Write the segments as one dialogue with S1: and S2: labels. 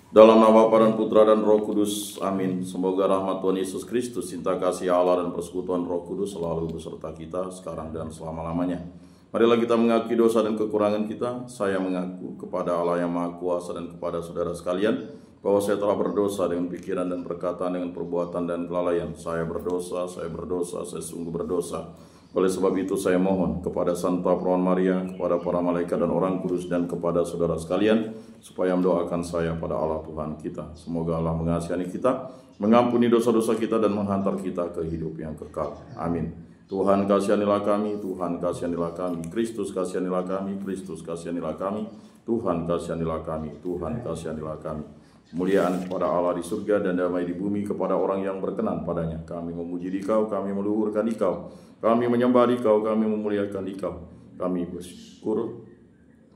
S1: Dalam nama Bapa dan Putra dan Roh Kudus, amin. Semoga rahmat Tuhan Yesus Kristus, cinta kasih Allah dan persekutuan Roh Kudus selalu beserta kita sekarang dan selama-lamanya. Marilah kita mengakui dosa dan kekurangan kita. Saya mengaku kepada Allah yang Maha Kuasa dan kepada saudara sekalian bahwa saya telah berdosa dengan pikiran dan perkataan, dengan perbuatan dan kelalaian. Saya berdosa, saya sungguh berdosa. Oleh sebab itu saya mohon kepada Santa Perawan Maria, kepada para malaikat dan orang kudus, dan kepada saudara sekalian, supaya mendoakan saya pada Allah Tuhan kita. Semoga Allah mengasihi kita, mengampuni dosa-dosa kita, dan menghantar kita ke hidup yang kekal. Amin. Tuhan kasihanilah kami, Tuhan kasihanilah kami, Kristus kasihanilah kami, Kristus kasihanilah kami, Tuhan kasihanilah kami, Tuhan kasihanilah kami. Kemuliaan kepada Allah di surga dan damai di bumi kepada orang yang berkenan padanya. Kami memuji Dikau, kami meluhurkan Dikau, kami menyembah Dikau, kami memuliakan Dikau. Kami bersyukur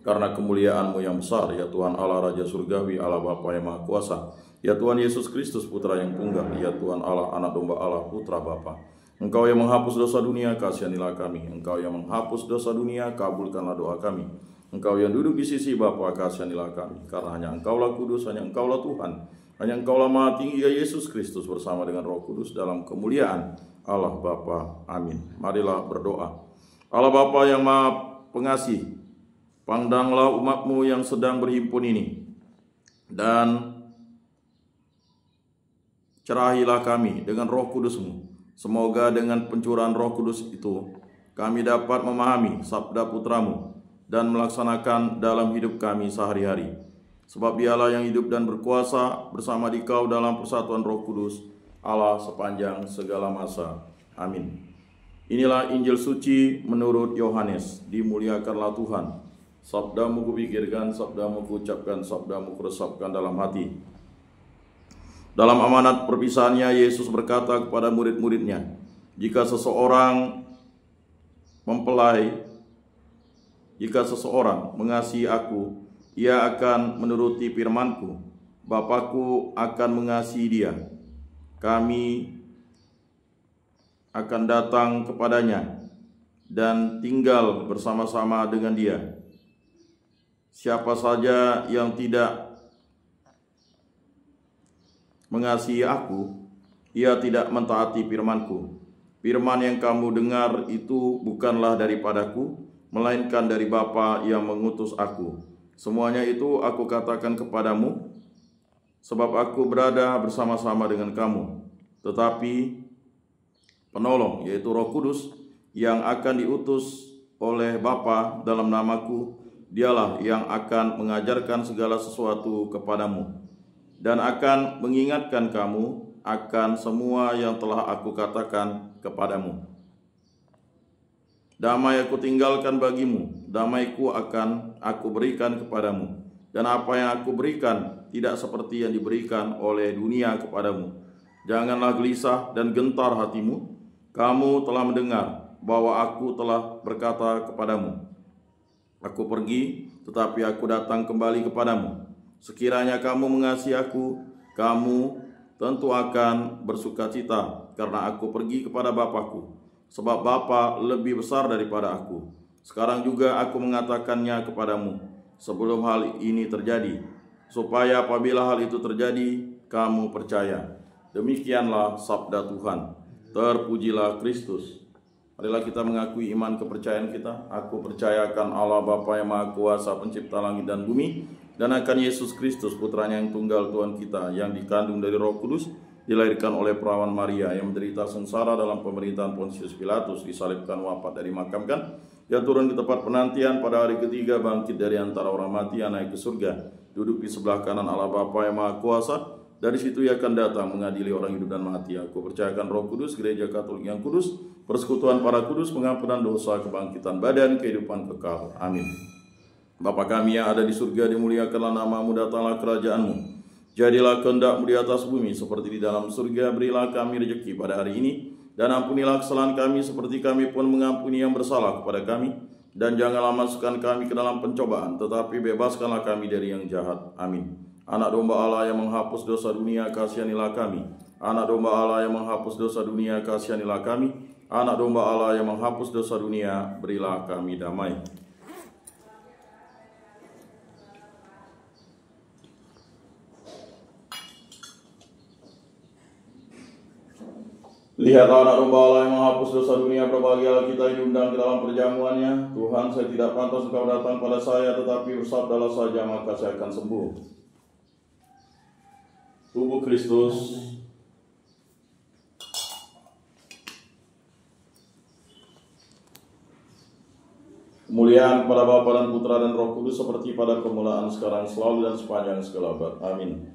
S1: karena kemuliaan-Mu yang besar, ya Tuhan Allah Raja Surgawi, Allah Bapa yang Maha Kuasa, ya Tuhan Yesus Kristus Putra yang tunggal, ya Tuhan Allah, Anak Domba Allah, Putra Bapa. Engkau yang menghapus dosa dunia, kasihanilah kami. Engkau yang menghapus dosa dunia, kabulkanlah doa kami. Engkau yang duduk di sisi Bapa, kasihanilah kami. Karena hanya Engkaulah kudus, hanya Engkaulah Tuhan, hanya Engkaulah Maha Tinggi, ya Yesus Kristus, bersama dengan Roh Kudus dalam kemuliaan Allah Bapa. Amin. Marilah berdoa. Allah Bapa yang Maha Pengasih, pandanglah umat-Mu yang sedang berhimpun ini, dan cerahilah kami dengan Roh Kudus-Mu. Semoga dengan pencurahan Roh Kudus itu kami dapat memahami sabda Putra-Mu dan melaksanakan dalam hidup kami sehari-hari. Sebab Dialah yang hidup dan berkuasa bersama Dikau dalam persatuan Roh Kudus, Allah sepanjang segala masa. Amin. Inilah Injil suci menurut Yohanes. Dimuliakanlah Tuhan. Sabda-Mu kupikirkan, sabda-Mu kuucapkan, sabda-Mu kuresapkan dalam hati. Dalam amanat perpisahannya, Yesus berkata kepada murid-muridnya, jika seseorang mengasihi aku, ia akan menuruti firman-Ku. Bapa-Ku akan mengasihi dia. Kami akan datang kepadanya dan tinggal bersama-sama dengan dia. Siapa saja yang tidak mengasihi aku, ia tidak mentaati firman-Ku. Firman yang kamu dengar itu bukanlah daripadaku, melainkan dari Bapa yang mengutus aku. Semuanya itu aku katakan kepadamu, sebab aku berada bersama-sama dengan kamu. Tetapi penolong, yaitu Roh Kudus, yang akan diutus oleh Bapa dalam namaku, Dialah yang akan mengajarkan segala sesuatu kepadamu, dan akan mengingatkan kamu akan semua yang telah aku katakan kepadamu. Damai aku tinggalkan bagimu, damai-Ku akan aku berikan kepadamu. Dan apa yang aku berikan tidak seperti yang diberikan oleh dunia kepadamu. Janganlah gelisah dan gentar hatimu. Kamu telah mendengar bahwa aku telah berkata kepadamu, aku pergi, tetapi aku datang kembali kepadamu. Sekiranya kamu mengasihi aku, kamu tentu akan bersukacita karena aku pergi kepada Bapa-Ku, sebab Bapa lebih besar daripada aku. Sekarang juga aku mengatakannya kepadamu sebelum hal ini terjadi, supaya apabila hal itu terjadi, kamu percaya. Demikianlah sabda Tuhan. Terpujilah Kristus. Marilah kita mengakui iman kepercayaan kita. Aku percayakan Allah Bapa yang Maha Kuasa, pencipta langit dan bumi, dan akan Yesus Kristus, Putranya yang tunggal Tuhan kita, yang dikandung dari Roh Kudus, dilahirkan oleh Perawan Maria, yang menderita sengsara dalam pemerintahan Pontius Pilatus, disalibkan, wafat, dan dimakamkan, yang turun ke tempat penantian, pada hari ketiga bangkit dari antara orang mati, yang naik ke surga, duduk di sebelah kanan Allah Bapa yang Maha Kuasa. Dari situ Ia akan datang mengadili orang hidup dan mati. Aku percayakan Roh Kudus, Gereja Katolik yang kudus, persekutuan para kudus, pengampunan dosa, kebangkitan badan, kehidupan kekal. Amin. Bapa kami yang ada di surga, dimuliakanlah nama-Mu, datanglah kerajaan-Mu. Jadilah kehendak-Mu di atas bumi seperti di dalam surga. Berilah kami rezeki pada hari ini, dan ampunilah kesalahan kami seperti kami pun mengampuni yang bersalah kepada kami. Dan janganlah masukkan kami ke dalam pencobaan, tetapi bebaskanlah kami dari yang jahat. Amin. Anak Domba Allah yang menghapus dosa dunia, kasihanilah kami. Anak Domba Allah yang menghapus dosa dunia, kasihanilah kami. Anak Domba Allah yang menghapus dosa dunia, berilah kami damai. Lihatlah anak domba Allah yang menghapus dosa dunia, berbahagialah kita yang diundang ke dalam perjamuannya. Tuhan, saya tidak pantas Engkau datang pada saya, tetapi bersabdalah saja maka saya akan sembuh. Tubuh Kristus. Kemuliaan kepada Bapa dan Putra dan Roh Kudus seperti pada permulaan, sekarang, selalu, dan sepanjang segala abad. Amin.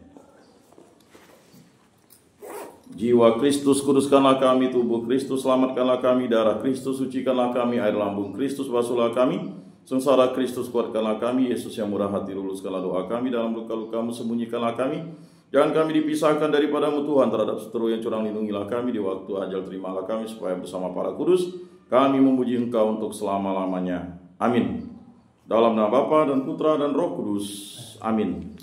S1: Jiwa Kristus, kuduskanlah kami. Tubuh Kristus, selamatkanlah kami. Darah Kristus, sucikanlah kami. Air lambung Kristus, basuhlah kami. Sengsara Kristus, kuatkanlah kami. Yesus yang murah hati, luluskanlah doa kami. Dalam luka-lukamu, sembunyikanlah kami. Jangan kami dipisahkan daripadamu Tuhan. Terhadap seteru yang curang, lindungilah kami. Di waktu ajal, terimalah kami, supaya bersama para kudus kami memuji Engkau untuk selama-lamanya. Amin. Dalam nama Bapa dan Putra dan Roh Kudus. Amin.